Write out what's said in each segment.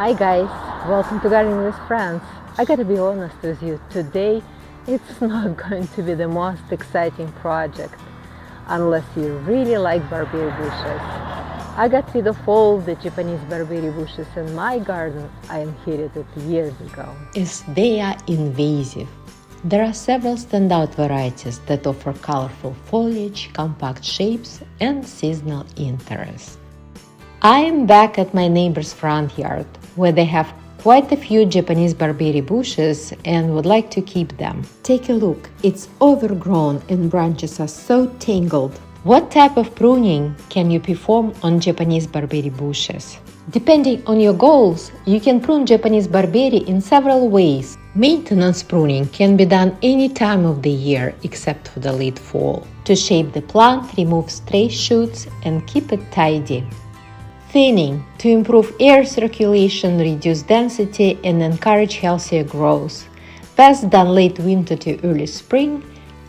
Hi guys, welcome to Gardening with Friends. I gotta be honest with you, today it's not going to be the most exciting project unless you really like barberry bushes. I got rid of all the Japanese barberry bushes in my garden. I inherited years ago. As they are invasive, there are several standout varieties that offer colorful foliage, compact shapes, and seasonal interest. I am back at my neighbor's front yard, where they have quite a few Japanese barberry bushes and would like to keep them. Take a look, it's overgrown and branches are so tangled. What type of pruning can you perform on Japanese barberry bushes? Depending on your goals, you can prune Japanese barberry in several ways. Maintenance pruning can be done any time of the year except for the late fall. To shape the plant, remove stray shoots and keep it tidy. Thinning, to improve air circulation, reduce density, and encourage healthier growth. Best done late winter to early spring,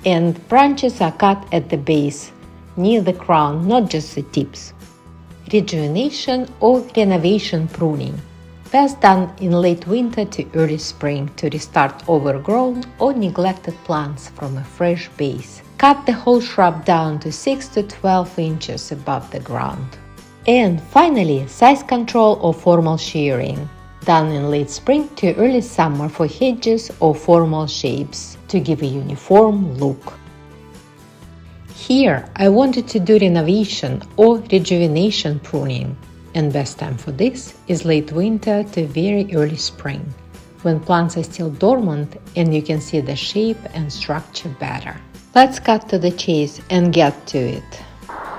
and branches are cut at the base, near the crown, not just the tips. Rejuvenation or renovation pruning. Best done in late winter to early spring to restart overgrown or neglected plants from a fresh base. Cut the whole shrub down to 6 to 12 inches above the ground. And finally, size control or formal shearing, done in late spring to early summer for hedges or formal shapes to give a uniform look. Here, I wanted to do renovation or rejuvenation pruning, and best time for this is late winter to very early spring, when plants are still dormant and you can see the shape and structure better. Let's cut to the chase and get to it.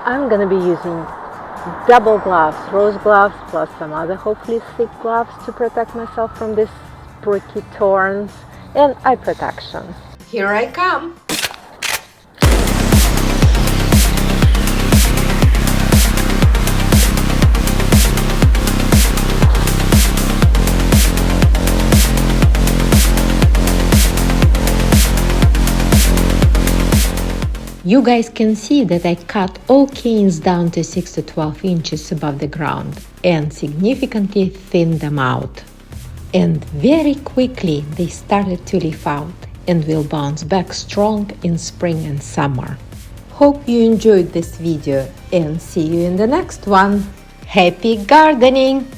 I'm gonna be using double gloves, rose gloves plus some other hopefully thick gloves to protect myself from these pricky thorns and eye protection. Here I come! You guys can see that I cut all canes down to 6 to 12 inches above the ground and significantly thinned them out. And very quickly they started to leaf out and will bounce back strong in spring and summer. Hope you enjoyed this video and see you in the next one. Happy gardening!